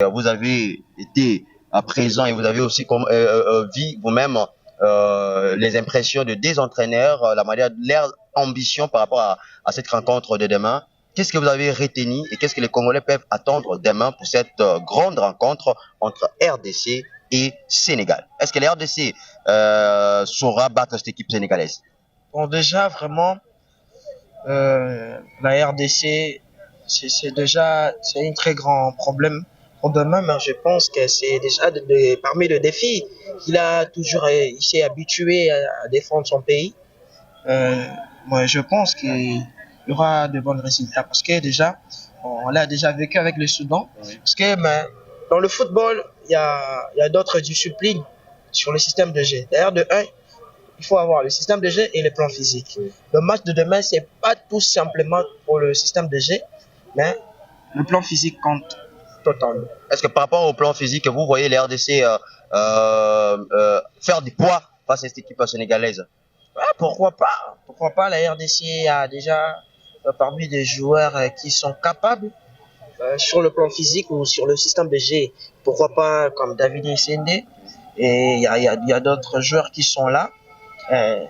Vous avez été présent et vous avez aussi vu vous-même les impressions de des entraîneurs, la manière, leur ambition par rapport à cette rencontre de demain. Qu'est-ce que vous avez retenu et qu'est-ce que les Congolais peuvent attendre demain pour cette grande rencontre entre RDC et Sénégal? Est-ce que la RDC saura battre cette équipe sénégalaise? Bon, déjà, vraiment, la RDC, c'est déjà c'est un très grand problème pour demain, mais je pense que c'est déjà parmi les défis. Il s'est habitué à défendre son pays. Moi, je pense qu'il y aura de bons résultats parce que déjà, on l'a déjà vécu avec le Soudan. Parce que dans le football, il y a d'autres disciplines sur le système de jeu. D'ailleurs, de un, il faut avoir le système de jeu et le plan physique. Le match de demain, c'est pas tout simplement pour le système de jeu, mais le plan physique compte totalement. Est-ce que par rapport au plan physique, vous voyez les RDC faire du poids face à cette équipe sénégalaise? Ouais, pourquoi pas? Pourquoi pas? La RDC a déjà parmi des joueurs qui sont capables sur le plan physique ou sur le système de jeu. Pourquoi pas comme David Essende? Et il y a d'autres joueurs qui sont là, euh,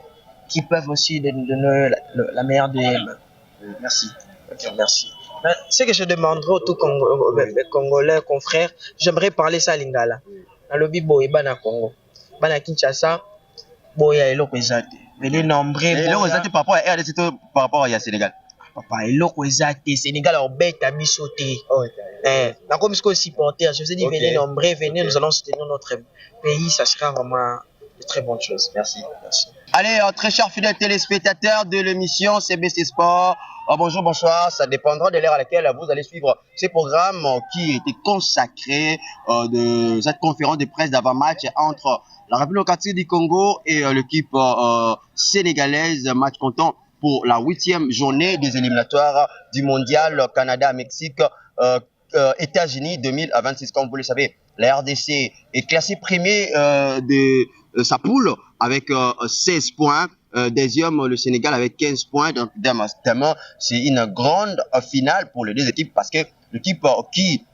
qui peuvent aussi donner la meilleure des. Merci. Ok, merci. Ce que je demanderai aux Congolais, confrères, j'aimerais parler ça à Lingala. Nalobi boye bana Congo. Bana Kinshasa, boye eloko eza te. Mais les nombreux. Eloko eza te par rapport à RDC par rapport à Sénégal. Papa, eloko eza te. Sénégal obeta biso te. Nakomi siko supporter. Je vous ai dit, venez nombreux, venez, nous allons soutenir notre pays. Ça sera vraiment de très bonnes choses. Merci. Merci. Allez, très chers fidèles téléspectateurs de l'émission CBC Sport, bonjour, bonsoir. Ça dépendra de l'heure à laquelle vous allez suivre ces programmes qui étaient consacrés de cette conférence de presse d'avant-match entre la République démocratique du Congo et l'équipe sénégalaise, match comptant pour la 8e journée des éliminatoires du mondial Canada-Mexique. États-Unis 2026, comme vous le savez, la RDC est classée premier de sa poule avec 16 points. Deuxième, le Sénégal avec 15 points. Donc, évidemment, c'est une grande finale pour les deux équipes parce que l'équipe qui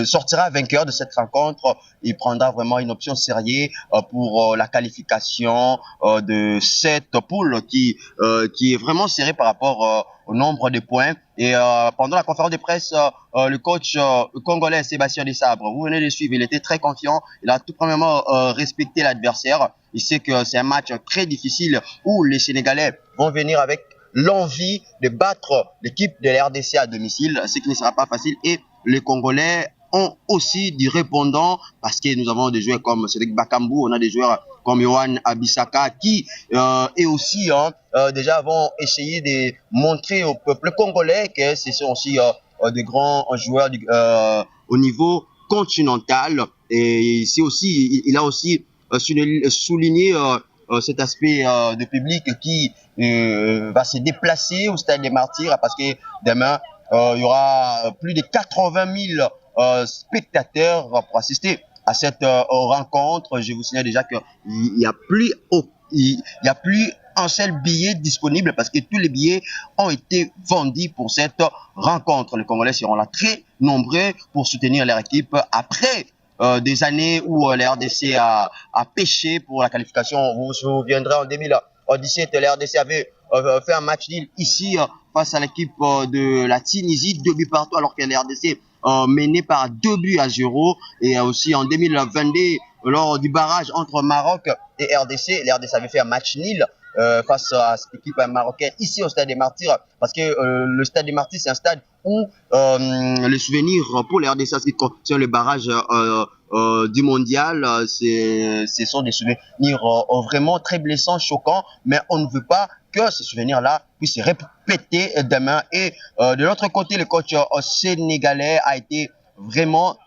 sortira vainqueur de cette rencontre, il prendra vraiment une option sérieuse pour la qualification de cette poule qui est vraiment serrée par rapport au nombre de points. Et pendant la conférence de presse, le coach congolais Sébastien Desabre, vous venez de suivre, il était très confiant. Il a tout premièrement respecté l'adversaire. Il sait que c'est un match très difficile où les Sénégalais vont venir avec l'envie de battre l'équipe de la RDC à domicile, ce qui ne sera pas facile. Et les Congolais ont aussi du répondant parce que nous avons des joueurs comme Cédric Bakambu, on a des joueurs comme Yohan Abisaka qui et aussi déjà vont essayer de montrer au peuple congolais que ce sont aussi des grands joueurs au niveau continental. Et ici aussi, il a aussi souligné cet aspect de public qui va se déplacer au Stade des Martyrs parce que demain, il y aura plus de 80 000 spectateurs pour assister à cette rencontre. Je vous signale déjà qu'il n'y a plus un seul billet disponible parce que tous les billets ont été vendus pour cette rencontre. Les Congolais seront là très nombreux pour soutenir leur équipe après des années où la RDC a pêché pour la qualification. Vous vous souviendrez en 2017, la RDC avait fait un match nul ici face à l'équipe de la Tunisie, 2 buts partout, alors que la RDC menée par 2-0. Et aussi en 2022, lors du barrage entre Maroc et RDC, la RDC avait fait un match nul face à cette équipe marocaine ici au Stade des Martyrs, parce que le Stade des Martyrs, c'est un stade où les souvenirs pour les RDC qui concerne le barrage du mondial, ce sont des souvenirs vraiment très blessants, choquants, mais on ne veut pas que ces souvenirs-là puissent se répéter demain. Et de l'autre côté, le coach sénégalais a été vraiment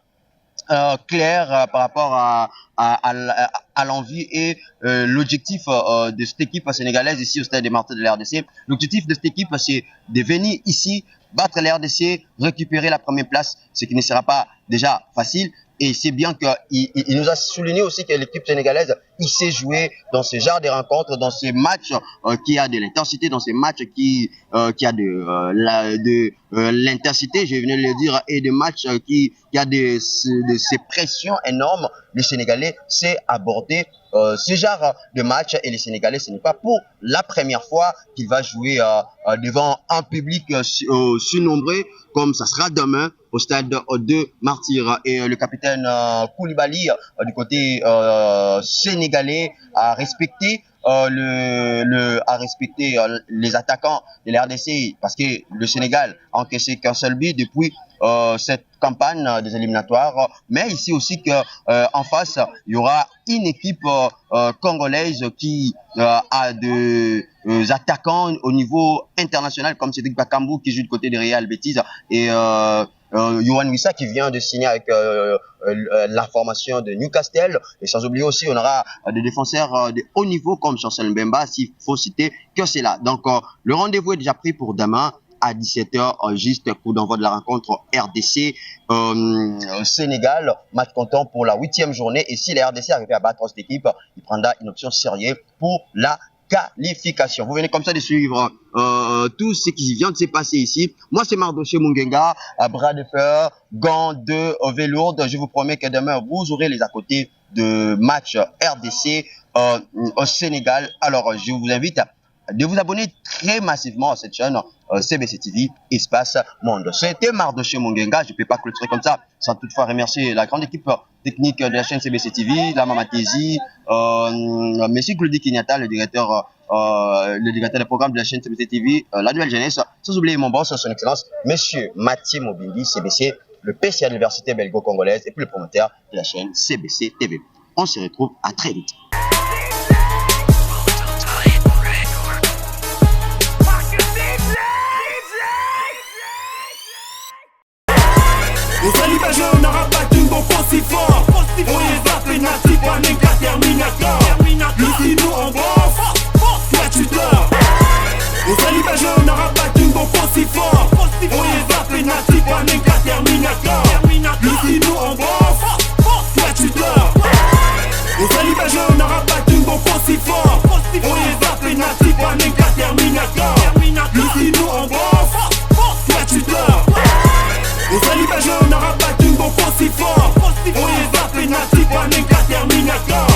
clair par rapport à l'envie et l'objectif de cette équipe sénégalaise ici au Stade des Martyrs de la RDC. L'objectif de cette équipe, c'est de venir ici, battre la RDC, récupérer la première place, ce qui ne sera pas déjà facile. Et c'est bien qu'il nous a souligné aussi que l'équipe sénégalaise, il sait jouer dans ce genre de rencontres, dans ces matchs qui a de l'intensité, dans ces matchs qui a de l'intensité, je venais de le dire, et des matchs qui a de ces pressions énormes. Le Sénégalais sait aborder ce genre de match, et les Sénégalais, ce n'est pas pour la première fois qu'il va jouer devant un public surnombré, comme ça sera demain au stade de Martyrs. Et le capitaine Koulibaly du côté sénégalais a respecté les attaquants de la RDC, parce que le Sénégal a encaissé qu'un seul but depuis cette campagne des éliminatoires. Mais ici aussi que en face, il y aura une équipe congolaise qui a des attaquants au niveau international, comme Cédric Bakambu qui joue du côté de Real Betis, et Yohan Wissa qui vient de signer avec la formation de Newcastle. Et sans oublier aussi, on aura des défenseurs de haut niveau comme Chancel Mbemba, s'il faut citer que c'est là. Donc le rendez-vous est déjà pris pour demain à 17h, juste coup d'envoi de la rencontre RDC Sénégal, match comptant pour la 8e journée. Et si la RDC arrive à battre cette équipe, il prendra une option sérieuse pour la qualification. Vous venez comme ça de suivre tout ce qui vient de se passer ici. Moi, c'est Mardoché Mungenga, à bras de fer, gants de velours. Je vous promets que demain, vous aurez les à côté de match RDC au Sénégal. Alors, je vous invite de vous abonner très massivement à cette chaîne CBC TV Espace Monde. C'était Mardoché Mungenga. Je ne peux pas clôturer comme ça sans toutefois remercier la grande équipe technique de la chaîne CBC TV, la Mamatezi, Monsieur Claudie Kenyatta, le directeur des programmes de la chaîne CBC TV, la nouvelle jeunesse, sans oublier mon boss, son excellence, Monsieur Mathieu Mobindi, CBC, le PCA de l'université belgo-congolaise et puis le promoteur de la chaîne CBC TV. On se retrouve à très vite. Aux alibagés, on n'aura pas d'une bon si fort. On les a pénalty, pas même qu'à Terminator. Ici nous on bosse, toi tu dors. Aux alibagés, on n'aura pas d'une bon si fort. On les a pénalty, pas même qu'à Terminator. Ici nous on bosse, toi tu dors. Aux alibagés, on n'aura pas d'une bon si fort. On les a pénalty, pas même qu'à Terminator. Ici nous on bosse, toi tu dors. Aux alibagés, on n'aura pas d'une bon si fort. On les a pénalty, pas même qu'à Terminator.